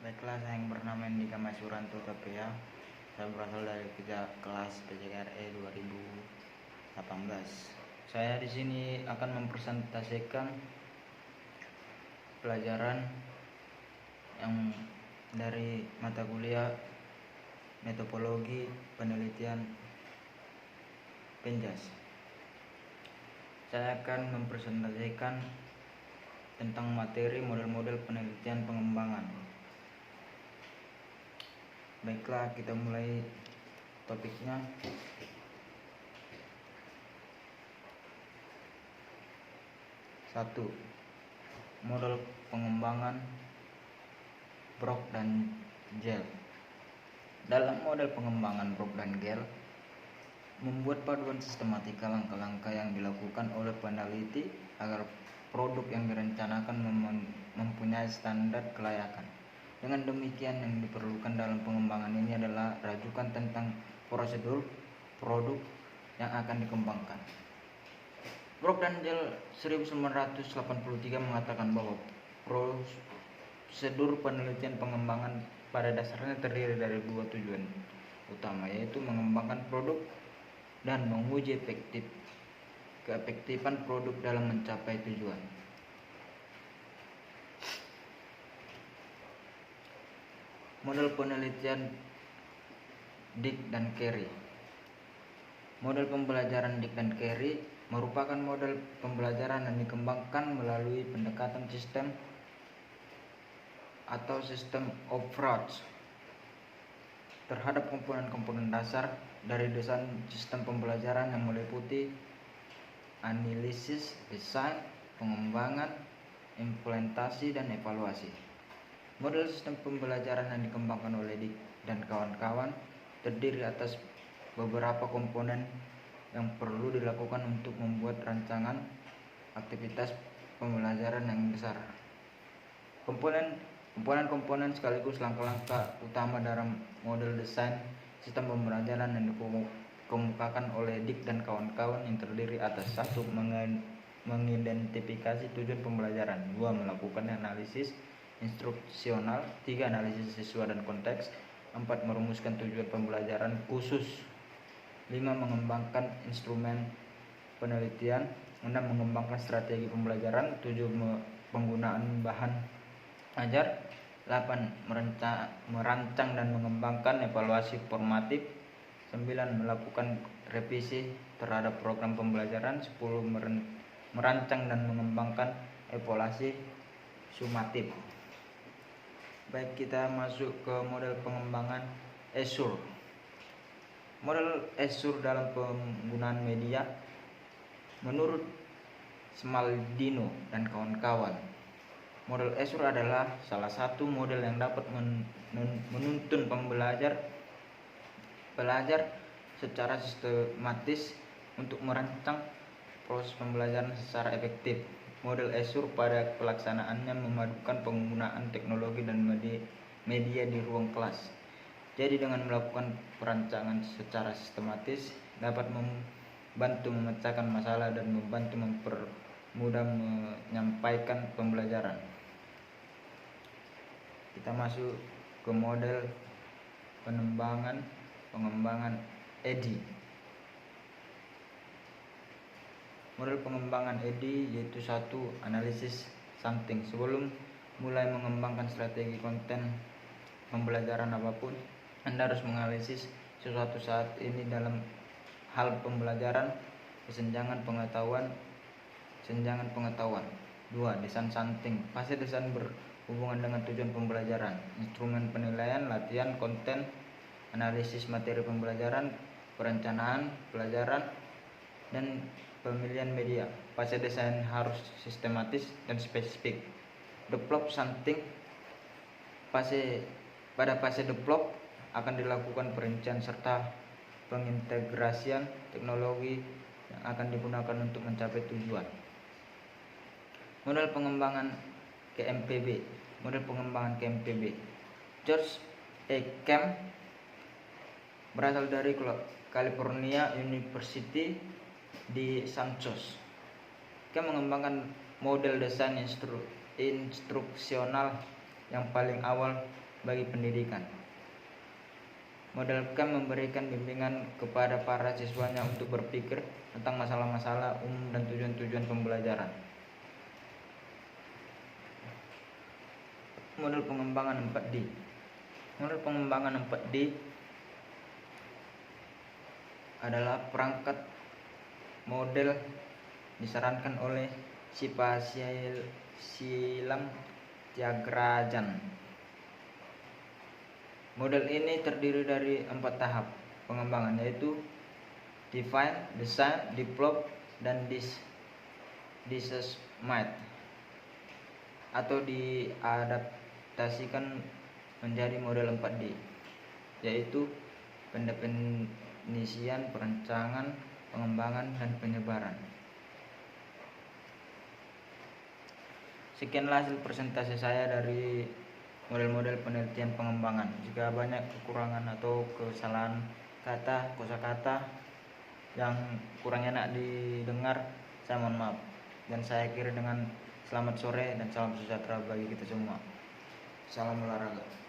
Baiklah, saya yang bernama Andika Masuranto Tapia. Saya berasal dari kelas PJKRE 2018. Saya di sini akan mempresentasikan pelajaran yang dari mata kuliah metodologi penelitian Penjas. Saya akan mempresentasikan tentang materi model-model penelitian pengembangan. Baiklah, kita mulai topiknya. Satu, model pengembangan Brock dan Gel. Dalam model pengembangan Brock dan Gel, membuat paduan sistematika langkah-langkah yang dilakukan oleh peneliti agar produk yang direncanakan mempunyai standar kelayakan. Dengan demikian, yang diperlukan dalam pengembangan ini adalah rujukan tentang prosedur produk yang akan dikembangkan. Brock dan Gel 1983 mengatakan bahwa prosedur penelitian pengembangan pada dasarnya terdiri dari dua tujuan utama, yaitu mengembangkan produk dan menguji keefektifan produk dalam mencapai tujuan. Model penelitian Dick dan Carey. Model pembelajaran Dick dan Carey merupakan model pembelajaran yang dikembangkan melalui pendekatan sistem atau system approach terhadap komponen-komponen dasar dari desain sistem pembelajaran yang meliputi analisis, desain, pengembangan, implementasi, dan evaluasi. Model sistem pembelajaran yang dikembangkan oleh Dick dan kawan-kawan terdiri atas beberapa komponen yang perlu dilakukan untuk membuat rancangan aktivitas pembelajaran yang besar. Komponen sekaligus langkah-langkah utama dalam model desain sistem pembelajaran yang dikemukakan oleh Dick dan kawan-kawan yang terdiri atas 1. Mengidentifikasi tujuan pembelajaran, 2. Melakukan analisis instruksional, 3. Analisis siswa dan konteks, 4. Merumuskan tujuan pembelajaran khusus, 5. Mengembangkan instrumen penelitian, 6. Mengembangkan strategi pembelajaran, 7. Penggunaan bahan ajar, 8. Merancang dan mengembangkan evaluasi formatif, 9. Melakukan revisi terhadap program pembelajaran, 10. Merancang dan mengembangkan evaluasi sumatif. Baik, kita masuk ke model pengembangan Azure. Model Azure dalam penggunaan media menurut Smaldino dan kawan-kawan. Model Azure adalah salah satu model yang dapat menuntun pelajar secara sistematis untuk merancang proses pembelajaran secara efektif. Model Azure pada pelaksanaannya memadukan penggunaan teknologi dan media di ruang kelas. Jadi dengan melakukan perancangan secara sistematis dapat membantu memecahkan masalah dan membantu mempermudah menyampaikan pembelajaran. Kita masuk ke model pengembangan EDI. Model pengembangan EDI yaitu 1. Analisis something. Sebelum mulai mengembangkan strategi konten pembelajaran apapun, Anda harus menganalisis sesuatu saat ini dalam hal pembelajaran, kesenjangan pengetahuan. 2. Desain something. Fase desain berhubungan dengan tujuan pembelajaran, instrumen penilaian, latihan, konten, analisis materi pembelajaran, perencanaan pelajaran, dan pemilihan media. Fase desain harus sistematis dan spesifik. Develop something. Pada fase develop akan dilakukan perincian serta pengintegrasian teknologi yang akan digunakan untuk mencapai tujuan. Model pengembangan KMPB. George E. Kemp berasal dari California University di San Jose. Kemp mengembangkan model desain instruksional yang paling awal bagi pendidikan. Model camp memberikan bimbingan kepada para siswanya untuk berpikir tentang masalah-masalah umum dan tujuan-tujuan pembelajaran. Model pengembangan 4D. Model pengembangan 4D adalah perangkat model disarankan oleh Silam Thiagarajan. Model ini terdiri dari 4 tahap pengembangan, yaitu define, design, develop, dan disseminate, atau diadaptasikan menjadi model 4D, yaitu pendefinisian, perencanaan, pengembangan, dan penyebaran. Sekianlah hasil presentasi saya dari model-model penelitian pengembangan. Jika banyak kekurangan atau kesalahan kata, kosakata yang kurang enak didengar, saya mohon maaf. Dan saya akhiri dengan selamat sore dan salam sejahtera bagi kita semua. Salam olahraga.